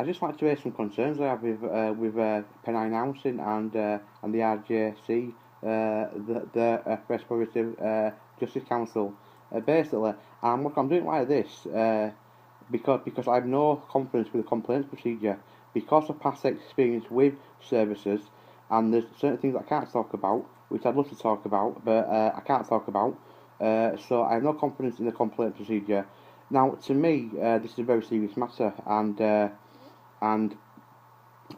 I just like to raise some concerns I have with Pennine Housing and the RJC, the Restorative Justice Council. Basically, I'm doing it like this because I have no confidence with the complaints procedure because of past experience with services, and there's certain things I can't talk about, which I'd love to talk about, but I can't talk about. So I have no confidence in the complaint procedure. Now, to me, this is a very serious matter, and and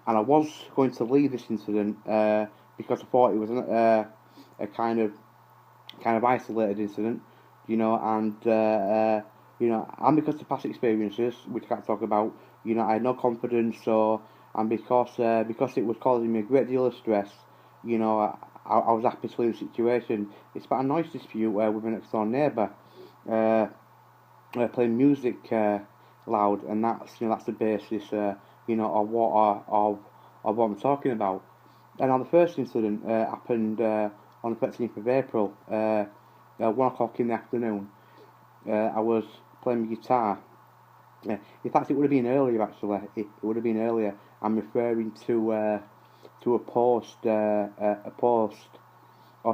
I was going to leave this incident because I thought it was a kind of isolated incident, and because of past experiences, which I can't talk about, I had no confidence, and because it was causing me a great deal of stress, I was happy to leave the situation. It's about a noise dispute with an next door neighbour, playing music loud, and that's the basis, of what I'm talking about. And on the first incident happened on the 13th of April, 1 o'clock in the afternoon. I was playing my guitar. In fact, it would have been earlier. Actually, it would have been earlier. I'm referring to a post, or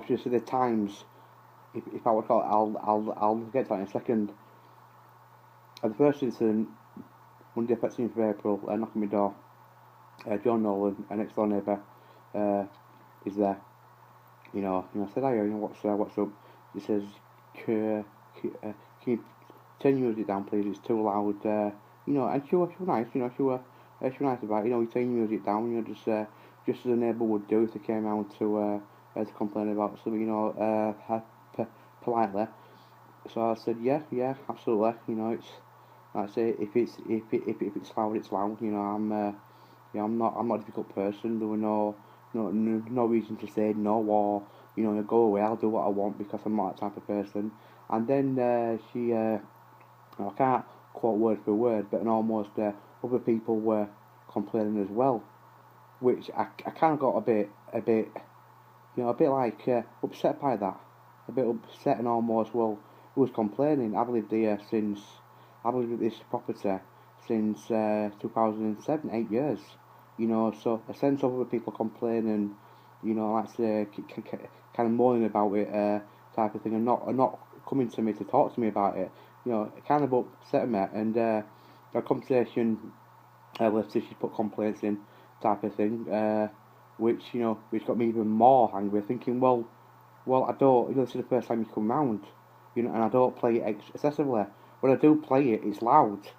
should I say the Times. If I would call it, I'll get to that in a second. The first incident, Monday, 13th of April, knocking on my door. John Nolan, a next door neighbour, is there. I said, "Hi, what's up?" He says, "Can you turn your music down, please? It's too loud." And she was nice. She was nice about it. You turn your music down. Just as a neighbour would do if they came around to complain about something. Politely. So I said, yeah, absolutely. It's like I say, if it's loud, it's loud. I'm not a difficult person. There were no reason to say no, or go away. I'll do what I want because I'm not that type of person. And then she, I can't quote word for word, but almost other people were complaining as well, which I kind of got a bit like upset by that, a bit upset and almost, well, who was complaining? I've lived here I've lived at this property since 2007, 8 years. So a sense of other people complaining, like say, kind of moaning about it, type of thing, and not coming to me to talk to me about it. It kind of upset me, and a conversation left she put complaints in, type of thing, which got me even more angry, thinking, well, I don't, this is the first time you come round, and I don't play it excessively. When I do play it, it's loud.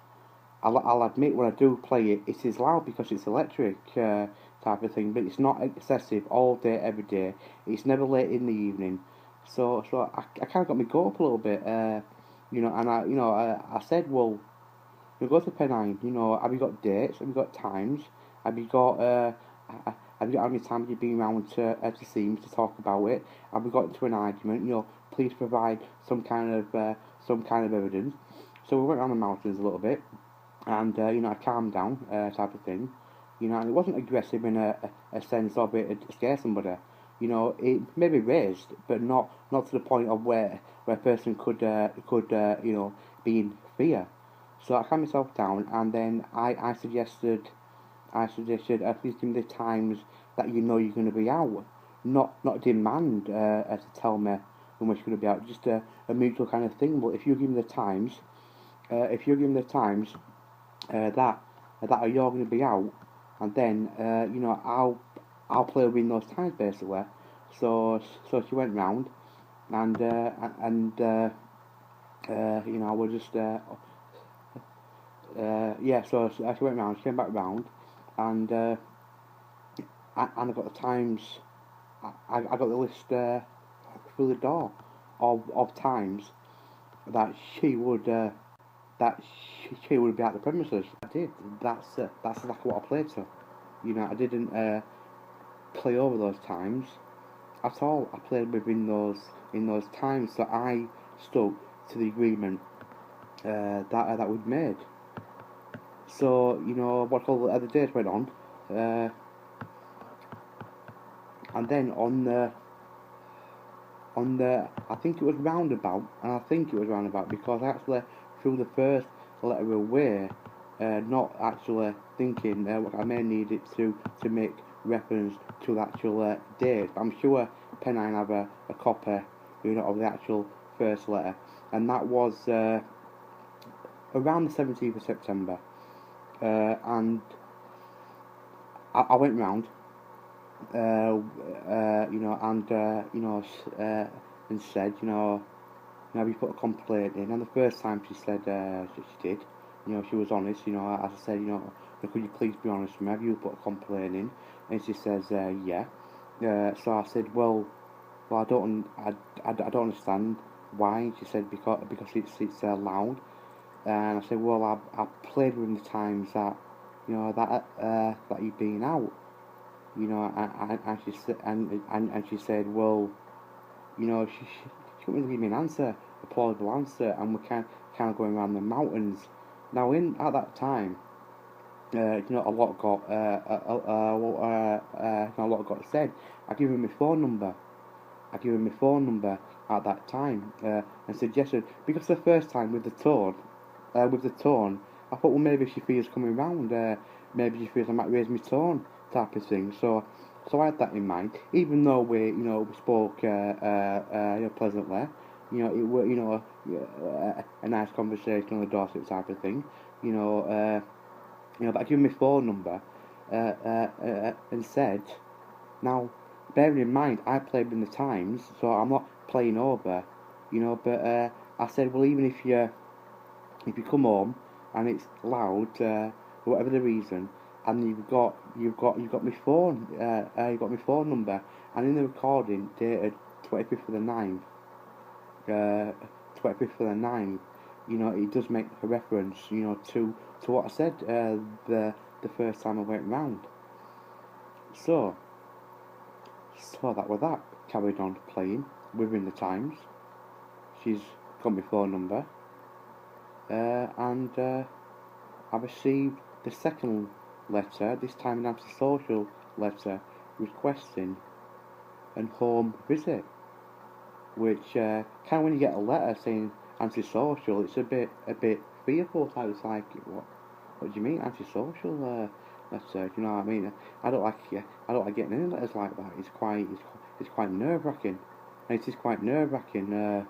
I'll admit when I do play it, it is loud because it's electric, type of thing, but it's not excessive all day, every day. It's never late in the evening. So I kind of got me go up a little bit, and I said, well, you go to Pennine, have you got dates? Have you got times? Have you got, have you got how many times you've been around to see me to talk about it? Have we got into an argument? Please provide some kind of evidence. So we went around the mountains a little bit, and I calmed down, type of thing. And it wasn't aggressive in a sense of it to scare somebody. It may be raised, but not to the point of where a person could be in fear. So I calmed myself down, and then I suggested, please give me the times that you're going to be out, not demand to tell me when we're going to be out, just a mutual kind of thing. But if you give me the times, that you're going to be out, and then I'll play within those times basically. So she went round, and I was just So she went round. She came back round, and I got the times. I got the list through the door of times that she would be at the premises. I did. That's exactly what I played to. I didn't play over those times at all. I played within those times, so I stuck to the agreement that we'd made. So the days went on, and then on the I think it was roundabout, because I actually threw the first letter away not actually thinking what I may need it to make reference to the actual date. I'm sure Pennine have a copy, of the actual first letter, and that was around the 17th of September, and I went round, and said, have you put a complaint in? And the first time she said she did. She was honest. As I said, could you please be honest with me? Have you put a complaint in? And she says, yeah. So I said, I don't understand why. She said because it's loud. And I said, I played with the times that that you've been out. And she said, and she said, she couldn't really give me an answer, a plausible answer, and we're kind of going around the mountains. Now, at that time, a lot got said. I gave him my phone number. At that time, and suggested, because the first time with the tone, I thought, well, maybe she feels coming round. Maybe she feels I might raise my tone, type of thing. So I had that in mind. Even though we spoke pleasantly, it were a nice conversation on the doorstep type of thing. But I gave him my phone number, and said, now, bearing in mind, I played in the Times, so I'm not playing over, But I said, well, even if you come home and it's loud, for whatever the reason, and you've got my phone, you've got my phone number, and in the recording dated 25th of the 9th, 25th of the 9th, it does make a reference, to what I said the first time I went round. So that was that. Carried on playing within the Times. She's got my phone number, and I received the second letter, this time an antisocial letter, requesting a home visit. Which kind of, when you get a letter saying antisocial, it's a bit fearful. It's like, what do you mean antisocial letter? Do you know what I mean? I don't like getting any letters like that. It's quite nerve wracking. It is quite nerve wracking.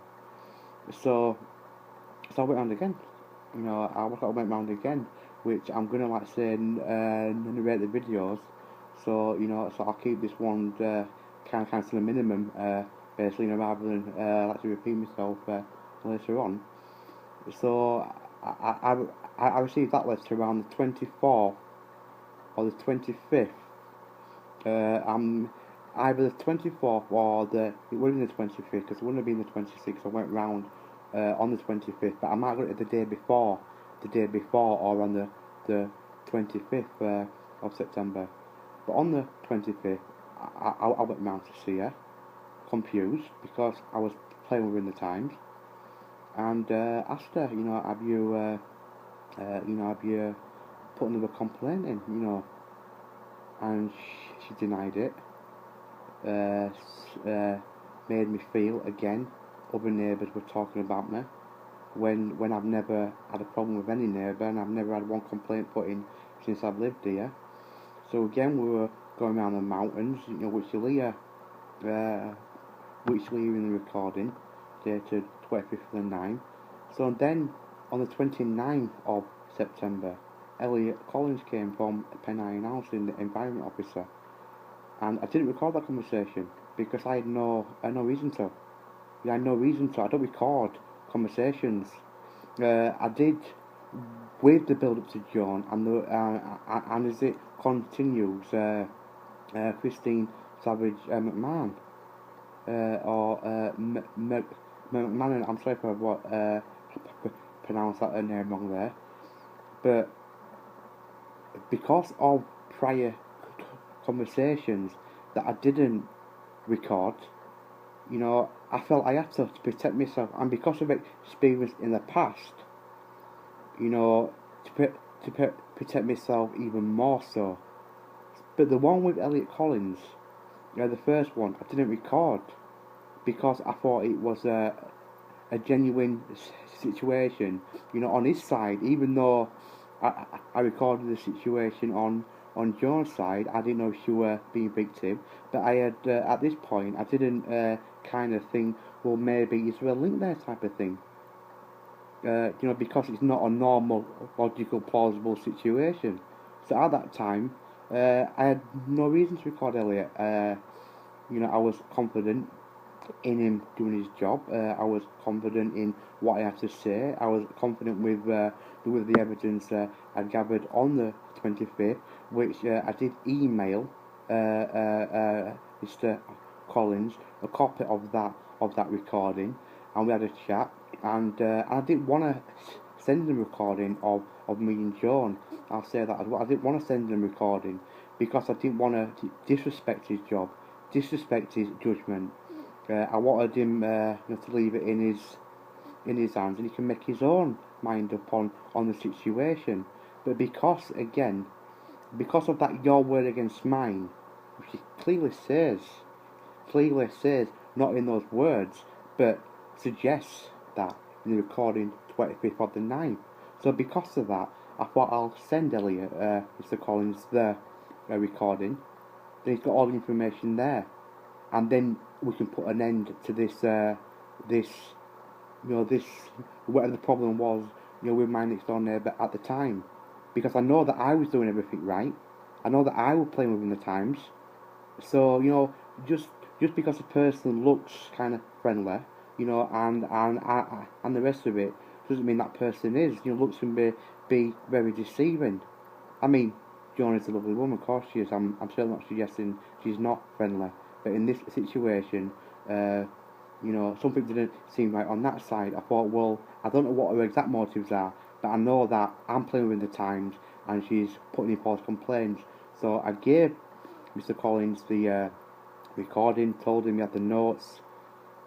So I went round again. I went round again, which I'm gonna narrate the videos. So I'll keep this one kind of to the minimum, basically, rather than to repeat myself later on. So I received that letter around the 24th or the 25th. Either the 24th or it would have been the 25th, because it wouldn't have been the 26th. I went round on the 25th, but I might have got it the day before, or on the 25th of September. But on the 25th, I went round to see her, confused, because I was playing within the Times, and asked her, have you put another complaint in, and she denied it. Made me feel, again, other neighbours were talking about me, when I've never had a problem with any neighbour, and I've never had one complaint put in since I've lived here. So again, we were going around the mountains, which you'll hear in the recording, dated 25th of the 9th. So then, on the 29th of September, Elliot Collins came from Pennine House, in the environment officer, and I didn't record that conversation because I had no reason to. I had no reason to. I don't record conversations. I did with the build up to John, and as it continues, Christine Savage McMahon, or McMahon. I'm sorry if I pronounced that name wrong there, but because of prior conversations that I didn't record, I felt I had to protect myself, and because of experience in the past, to protect myself even more so. But the one with Elliot Collins, the first one, I didn't record because I thought it was a genuine situation, on his side, even though I recorded the situation on Joan's side. I didn't know if she were being victim, but I had at this point I didn't kind of think, well, maybe is there a link there type of thing. Because it's not a normal, logical, plausible situation. So at that time, I had no reason to record Elliot. I was confident in him doing his job. I was confident in what I had to say. I was confident with the evidence I gathered on the 25th, which I did email Mr. Collins a copy of that recording, and we had a chat. And I didn't want to send him a recording of me and Joan. I'll say that as well. I didn't want to send him a recording because I didn't want to disrespect his job, disrespect his judgment. I wanted him to leave it in his hands, and he can make his own mind up on the situation. But because of that your word against mine, which it clearly says, not in those words, but suggests that in the recording 25th of the 9th. So because of that, I thought I'll send Elliot, Mr. Collins, the recording. Then he's got all the information there, and then we can put an end to this whatever the problem was, with my next door neighbour at the time. Because I know that I was doing everything right. I know that I was playing within the times. So, just because a person looks kind of friendly, and the rest of it doesn't mean that person is. Looks can be very deceiving. I mean, Joan is a lovely woman, of course she is. I'm certainly not suggesting she's not friendly. But in this situation, something didn't seem right on that side. I thought, well, I don't know what her exact motives are, but I know that I'm playing within the times and she's putting in false complaints. So I gave Mr. Collins the recording, told him he had the notes,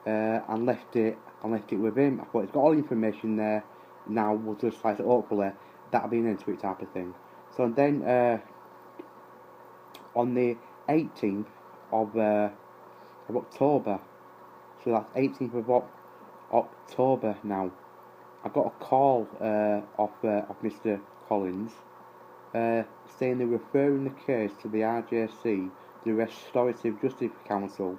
and left it with him. I thought he's got all the information there. Now we'll just hopefully that'll be an end to it type of thing. So then on the 18th of October, so that's 18th of October now, I got a call off Mr. Collins saying they're referring the case to the RJC, the Restorative Justice Council,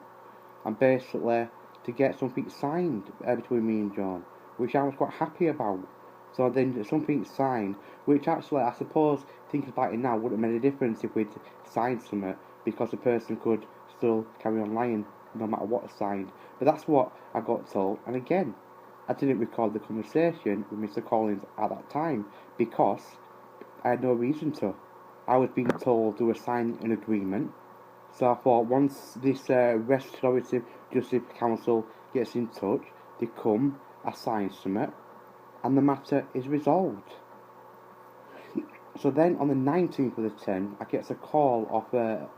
and basically to get something signed between me and John, which I was quite happy about. So then something signed, which actually I suppose, thinking about it now, wouldn't have made a difference if we'd signed something, because the person could still carry on lying no matter what signed. But that's what I got told, and again, I didn't record the conversation with Mr. Collins at that time because I had no reason to. I was being told to sign an agreement, so I thought once this Restorative Justice Council gets in touch, they come, I sign something, and the matter is resolved. So then on the 19th of the 10th, I get a call off a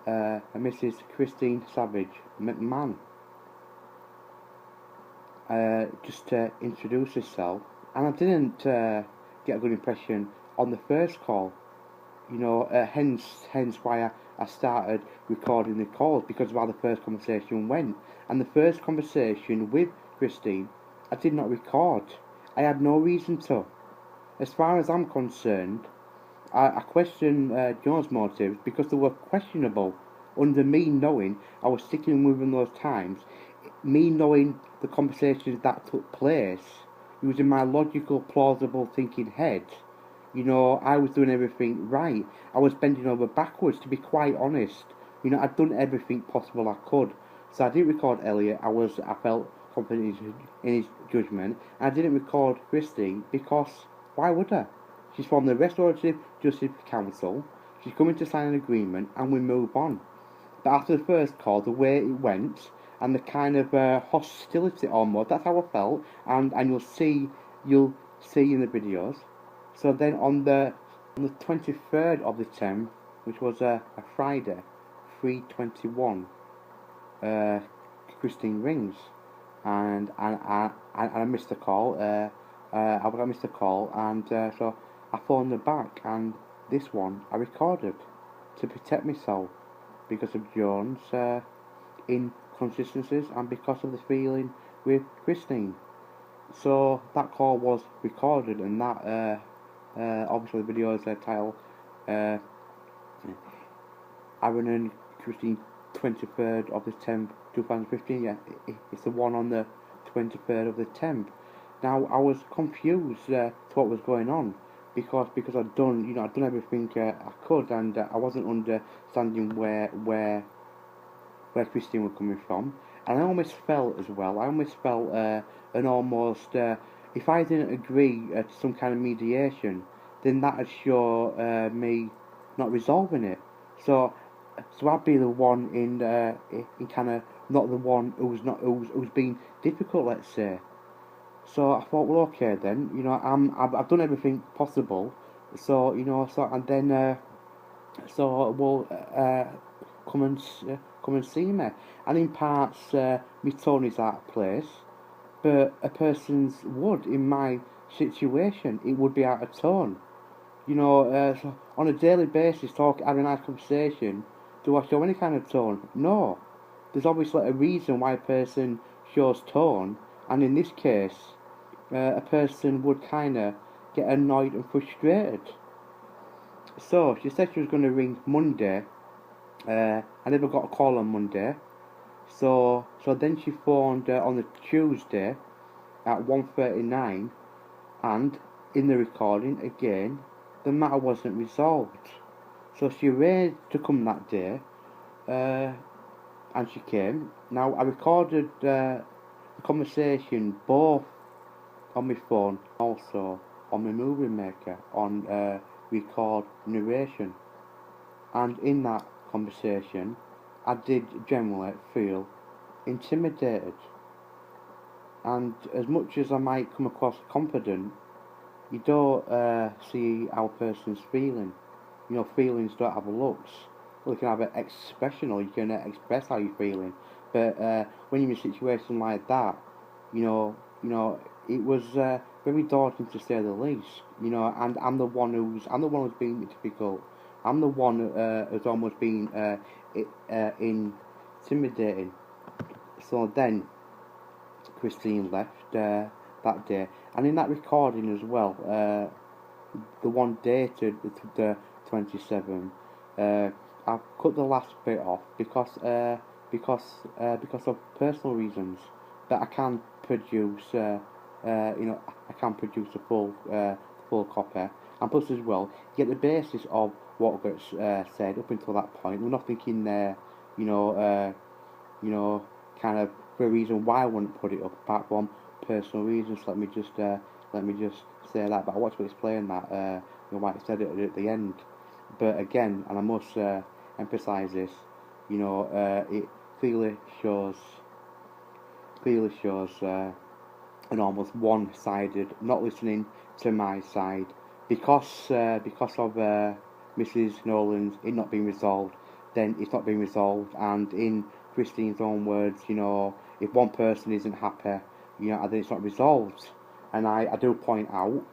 Mrs. Christine Savage McMahon, just to introduce herself, and I didn't get a good impression on the first call. Hence why I started recording the calls, because of how the first conversation went. And the first conversation with Christine, I did not record. I had no reason to. As far as I'm concerned, I question John's motives because they were questionable. Under me knowing I was sticking within those times, me knowing the conversations that took place, using my logical, plausible thinking head, I was doing everything right. I was bending over backwards, to be quite honest. I'd done everything possible I could. So I didn't record Elliot. I felt confident in his judgment. And I didn't record Christine because why would I? She's from the Restorative Justice Council. She's coming to sign an agreement, and we move on. But after the first call, the way it went, and the kind of hostility almost, that's how I felt. And you'll see in the videos. So then on the 23rd of the 10th, which was a Friday, 3:21, Christine rings, and I missed the call. I missed the call, and so I phoned her back, and this one I recorded to protect myself because of Joan's inconsistencies and because of the feeling with Christine. So that call was recorded, and that Obviously, the video is titled Aaron and Christine, 23rd of the 10th, 2015. Yeah, it's the one on the 23rd of the 10th. Now, I was confused to what was going on because I'd done everything I could, and I wasn't understanding where Christine was coming from. And I almost felt as well. I almost felt an almost if I didn't agree to some kind of mediation, then that would show me not resolving it. So I'd be the one in kind of not the one who's been difficult, let's say. So I thought, well, okay then, I've done everything possible. So and then well, come and see me. And in parts, my tone is out of place, but a person's would in my situation, it would be out of tone. So on a daily basis, having a nice conversation, do I show any kind of tone? No. There's obviously a reason why a person shows tone, and in this case, a person would kind of get annoyed and frustrated. So she said she was going to ring Monday. I never got a call on Monday. So then she phoned on the Tuesday at 1:39, and in the recording again, the matter wasn't resolved. So she arranged to come that day, and she came. Now I recorded the conversation both on my phone, also on my movie maker, on record narration. And in that conversation, I did generally feel intimidated. And as much as I might come across confident, you don't see how a person's feeling. Feelings don't have looks. Well, you can have an expression, or you can express how you're feeling. But when you're in a situation like that, it was very daunting to say the least. And I'm the one who's being difficult. I'm the one who's almost been intimidating. So then Christine left that day, and in that recording as well, the one dated the 27th. I cut the last bit off because of personal reasons. But I can produce I can produce a full copy, and plus as well, you get the basis of what gets said up until that point. There's nothing in there, kind of for a reason why I wouldn't put it up, apart from personal reasons. Let me just say that. But I want to explain that. Why I said it at the end. But again, and I must emphasise this. It clearly shows an almost one-sided, not listening to my side, because of Mrs. Nolan's it not being resolved. Then it's not being resolved, and in Christine's own words, if one person isn't happy, then it's not resolved. And I do point out,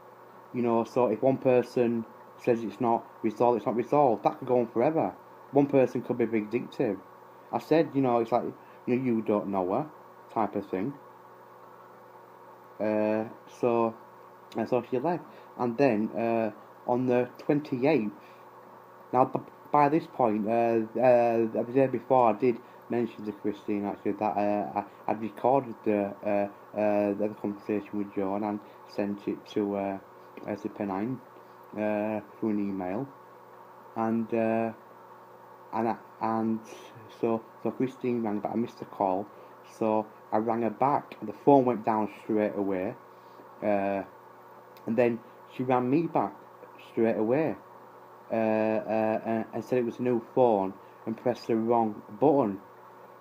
so if one person says it's not resolved, it's not resolved. That could go on forever. One person could be vindictive. I said, it's like, you don't know her, type of thing. So she left, and then on the 28th. Now, by this point, the day before, I did mention to Christine actually that I'd recorded the conversation with John and sent it to Zip9 through an email, and so Christine rang, but I missed the call, so I rang her back. The phone went down straight away, and then she rang me back straight away, and said it was a new phone and pressed the wrong button.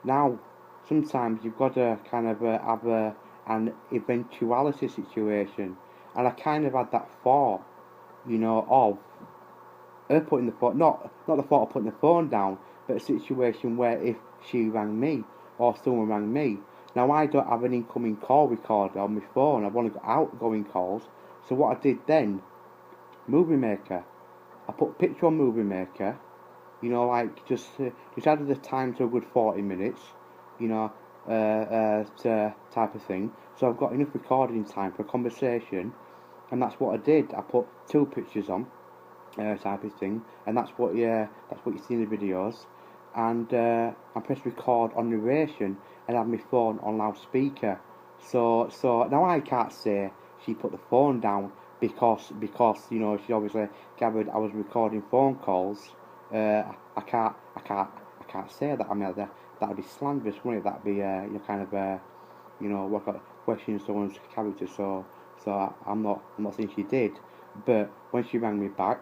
Now, sometimes you've got to kind of have an eventuality situation, and I kind of had that thought, of her putting the phone, not the thought of putting the phone down, but a situation where if she rang me or someone rang me. Now, I don't have an incoming call recorder on my phone. I've only got outgoing calls. So what I did then, Movie Maker, I put a picture on Movie Maker, just added the time to a good 40 minutes, type of thing. So I've got enough recording time for a conversation, and that's what I did. I put 2 pictures on, type of thing, and that's what you see in the videos. And I pressed record on narration and had my phone on loudspeaker. So now I can't say she put the phone down because she obviously gathered I was recording phone calls. I can't say that. I mean that'd be slanderous, wouldn't it? That'd be kind of what questioning someone's character. I'm not saying she did, but when she rang me back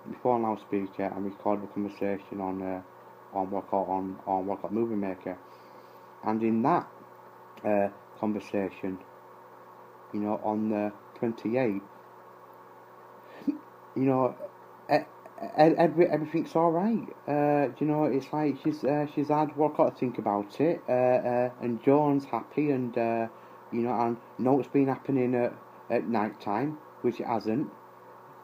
before on loudspeaker and recorded the conversation on what Movie Maker, and in that conversation, on the 28th, everything's all right. It's like she's had what got to think about it, and John's happy, and and know it's been happening at night time, which it hasn't.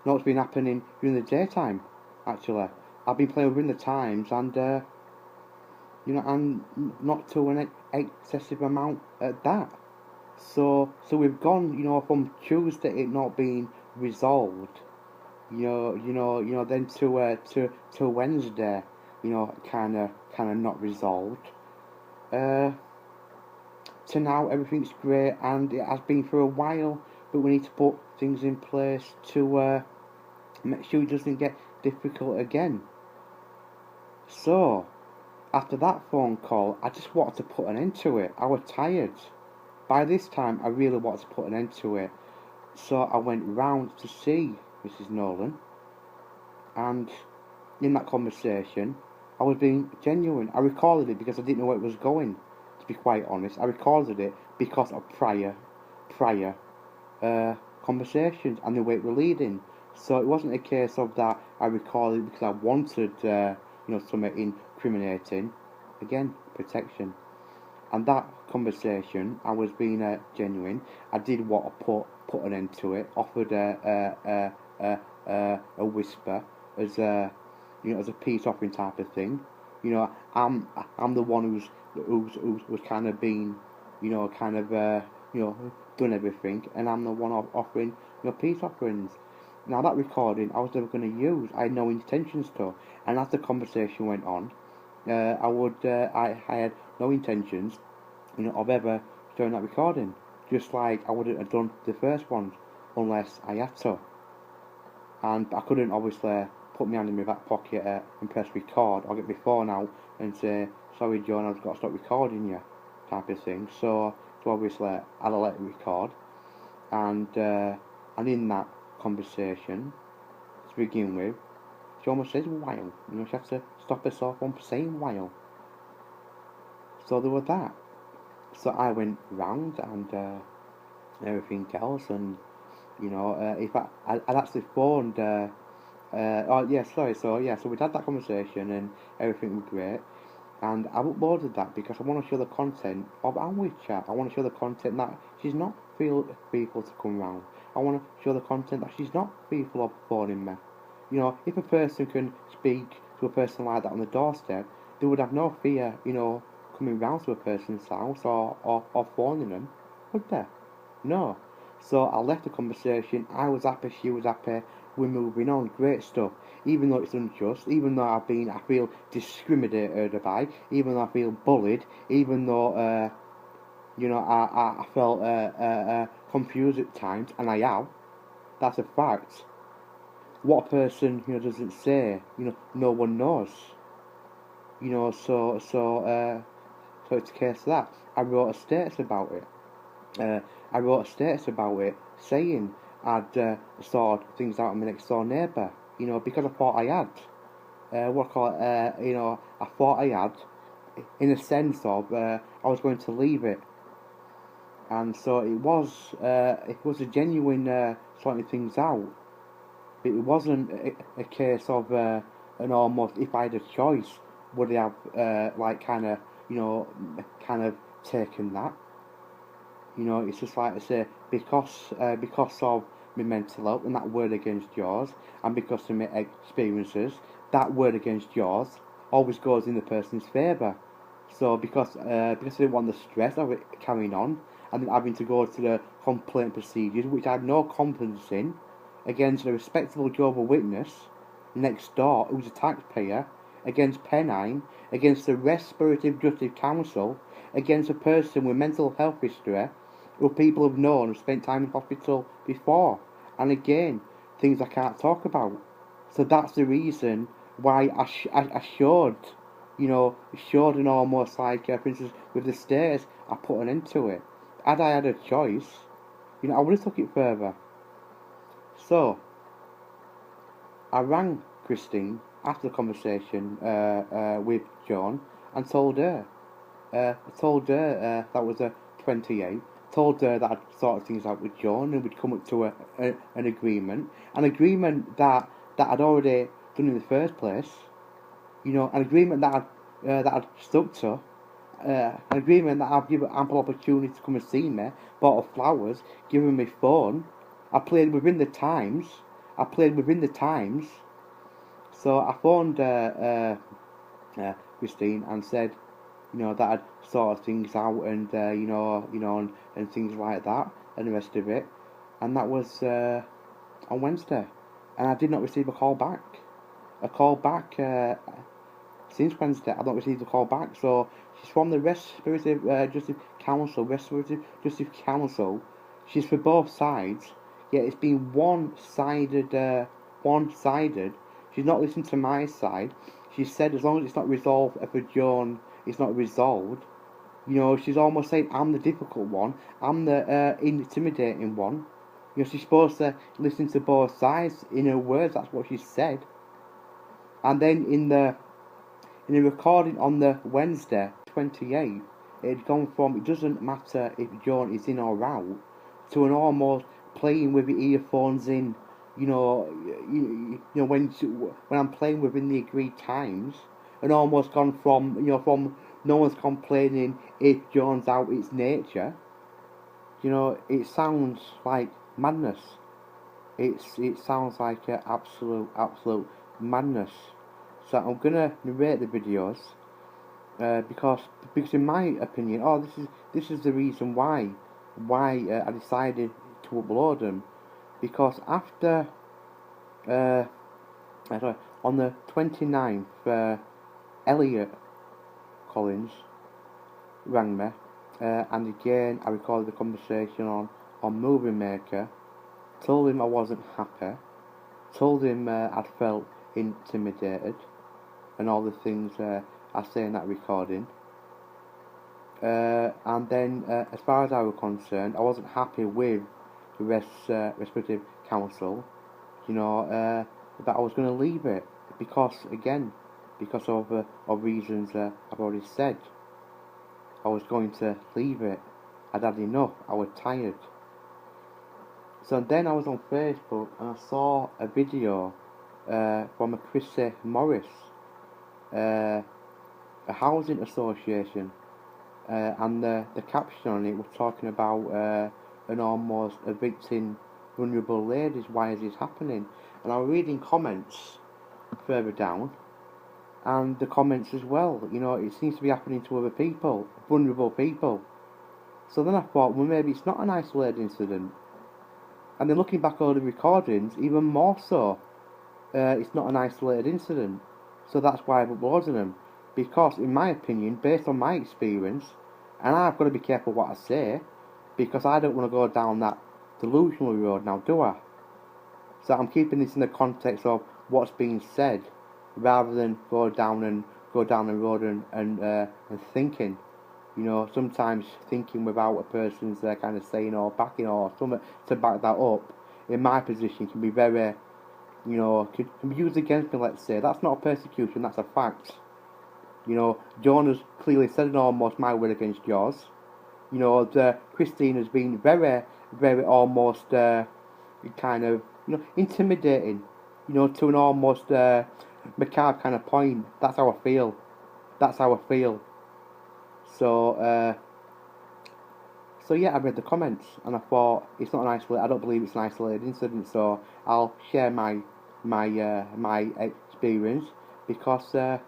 No, it's been happening during the daytime. Actually, I've been playing within the times, and and not to an excessive amount at that. So we've gone, from Tuesday it not being resolved, then to Wednesday, kind of not resolved. To now everything's great, and it has been for a while, but we need to put things in place to make sure it doesn't get difficult again. So after that phone call, I just wanted to put an end to it. I was tired. By this time, I really wanted to put an end to it. So I went round to see Mrs. Nolan, and in that conversation, I was being genuine. I recorded it because I didn't know where it was going, to be quite honest. I recorded it because of prior conversations and the way it were leading. So it wasn't a case of that I recorded it because I wanted, something incriminating. Again, protection. And that conversation, I was being genuine. I did want to put an end to it. Offered a whisper as as a peace offering type of thing. I'm the one who's kind of been, done everything, and I'm the one offering peace offerings. Now that recording, I was never going to use. I had no intentions to. And as the conversation went on, I had no intentions, of ever showing that recording. Just like I wouldn't have done the first ones unless I had to. And I couldn't obviously put my hand in my back pocket and press record or get my phone out and say, sorry John, I've got to stop recording you, type of thing. So obviously I'd let it record. And in that conversation, to begin with, she almost says while. She had to stop herself from saying while. So there was that. So I went round and everything else, and if I'd actually phoned. So we'd had that conversation and everything was great. And I uploaded that because I want to show the content of our chat. I want to show the content that she's not fearful to come round. I want to show the content that she's not fearful of phoning me. If a person can speak to a person like that on the doorstep, they would have no fear, coming round to a person's house or phoning them, would they? No. So I left the conversation. I was happy, she was happy. We're moving on. Great stuff. Even though it's unjust, even though I feel discriminated by, even though I feel bullied, even though I felt confused at times, and I have. That's a fact. What a person doesn't say, no one knows. So it's a case of that. I wrote a status about it. Saying I'd sorted things out with my next door neighbour, because I thought I had. I thought I had, in a sense of I was going to leave it, and so it was a genuine sorting things out. It wasn't a case of an almost, if I had a choice, would I have kind of taken that. It's just like I say, because of my mental health and that word against yours, and because of my experiences, that word against yours always goes in the person's favour. So because I didn't want the stress of it carrying on, and then having to go to the complaint procedures, which I have no confidence in, against a respectable Jehovah's Witness next door, who's a taxpayer, against Pennine, against the Restorative Justice Council, against a person with mental health history, who people have known have spent time in hospital before. And again, things I can't talk about. So that's the reason why I showed, showed an almost like, for instance, with the stairs, I put an end to it. Had I had a choice, I would have took it further. So, I rang Christine after the conversation with John and told her. That was a 28. Told her that I'd sorted things out with John and we'd come up to an agreement. An agreement that I'd already done in the first place. An agreement that I'd stuck to. An agreement that I've given ample opportunity to come and see me, bought her flowers, given me phone. I played within the times. So I phoned Christine and said, that I'd sorted things out and and things like that and the rest of it. And that was on Wednesday, and I did not receive a call back. Since Wednesday, I've not received a call back. So she's from the Restorative Justice Council. She's for both sides. Yet it's been one-sided. She's not listened to my side. She said as long as it's not resolved, for John, it's not resolved. She's almost saying I'm the difficult one. I'm the intimidating one. She's supposed to listen to both sides. In her words, that's what she said. And then in the recording on the Wednesday, 28, it had gone from it doesn't matter if John is in or out to an almost playing with the earphones in. When I'm playing within the agreed times, and almost gone from no one's complaining if John's out, it's nature. It sounds like madness. It sounds like absolute madness. So I'm gonna narrate the videos because in my opinion, this is the reason why I decided to upload them, because after on the 29th, Elliot Collins rang me, and again I recorded the conversation on Movie Maker. Told him I wasn't happy. Told him I'd felt intimidated, and all the things I say in that recording. And then, as far as I was concerned, I wasn't happy with the respective council. That I was going to leave it because of reasons I've already said. I was going to leave it. I'd had enough. I was tired. So then I was on Facebook and I saw a video from a Chrissy Morris, a housing association, and the caption on it was talking about an almost evicting vulnerable ladies. Why is this happening? And I was reading comments further down, and the comments as well. It seems to be happening to other people, vulnerable people. So then I thought, well, maybe it's not an isolated incident. And then looking back over the recordings, even more so, it's not an isolated incident. So that's why I've uploaded them. Because, in my opinion, based on my experience, and I've got to be careful what I say, because I don't want to go down that delusional road now, do I? So I'm keeping this in the context of what's being said, rather than go down the road and thinking. Sometimes thinking without a person's kind of saying or backing or something to back that up, in my position, can be very, can be used against me, let's say. That's not a persecution, that's a fact. John has clearly said an almost my word against yours. Christine has been very, very almost kind of, intimidating, to an almost macabre kind of point. That's how I feel. So yeah, I read the comments and I thought it's not an isolated. I don't believe it's an isolated incident. So I'll share my experience because yeah,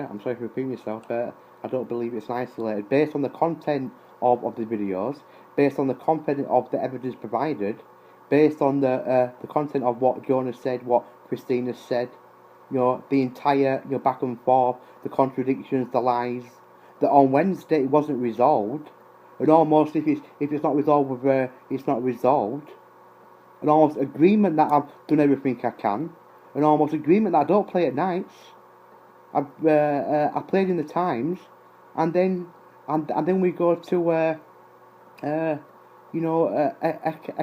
I'm sorry for repeating myself. I don't believe it's isolated based on the content of the videos, based on the content of the evidence provided, based on the content of what Jonah said, what Christina said, the entire back and forth, the contradictions, the lies. That on Wednesday it wasn't resolved, and almost if it's not resolved with her, it's not resolved. An almost agreement that I've done everything I can, an almost agreement that I don't play at nights. I played in the Times, and then we go to a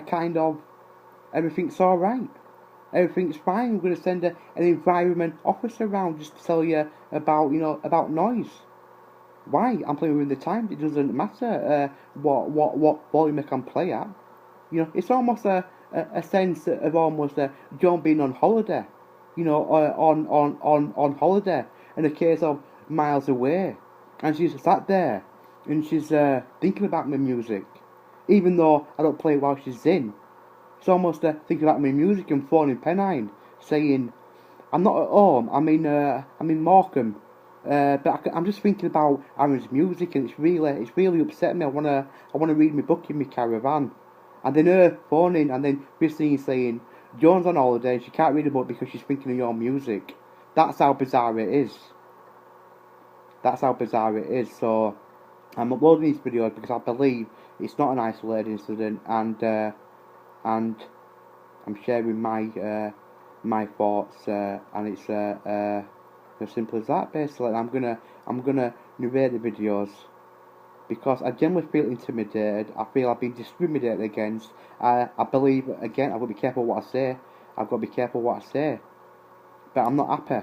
kind of everything's all right, everything's fine. We're going to send an environment officer around just to tell you about noise. Why? I'm playing in the Times. It doesn't matter what volume I can play at. It's almost a sense of almost John being on holiday. On holiday, in a case of miles away, and she's sat there and she's thinking about my music, even though I don't play it while she's in. It's almost thinking about my music and phoning Pennine, saying, "I'm not at home. I'm in Morecambe, but I'm just thinking about Aaron's music, and it's really upset me. I wanna read my book in my caravan." And then her phoning, and then Christine saying, "Joan's on holiday and she can't read a book because she's thinking of your music." That's how bizarre it is. So I'm uploading these videos because I believe it's not an isolated incident, and I'm sharing my thoughts, and it's as simple as that. Basically, I'm gonna narrate the videos because I generally feel intimidated. I feel I've been discriminated against. I believe, again, I've got to be careful what I say. But I'm not happy.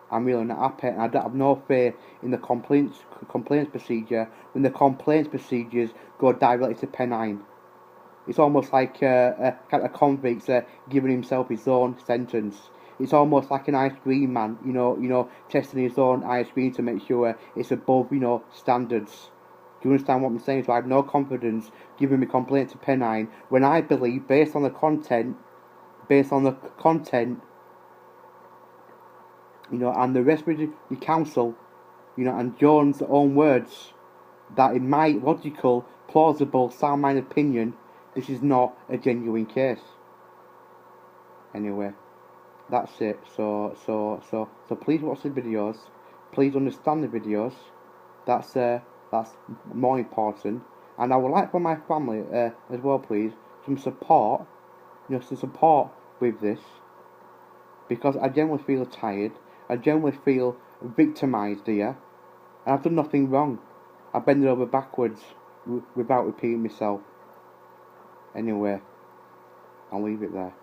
I'm really not happy, and I don't have no faith in the complaints procedure when the complaints procedures go directly to Pennine. It's almost like a convict giving himself his own sentence. It's almost like an ice cream man, testing his own ice cream to make sure it's above, standards. Do you understand what I'm saying? So I have no confidence giving me complaint to Pennine when I believe, based on the content, and the rest of the council, and John's own words, that in my logical, plausible, sound-minded opinion, this is not a genuine case. Anyway, that's it. So please watch the videos. Please understand the videos. That's more important. And I would like for my family as well, please, some support. Some support with this, because I generally feel tired. I generally feel victimised here, and I've done nothing wrong. I bend it over backwards without repeating myself. Anyway, I'll leave it there.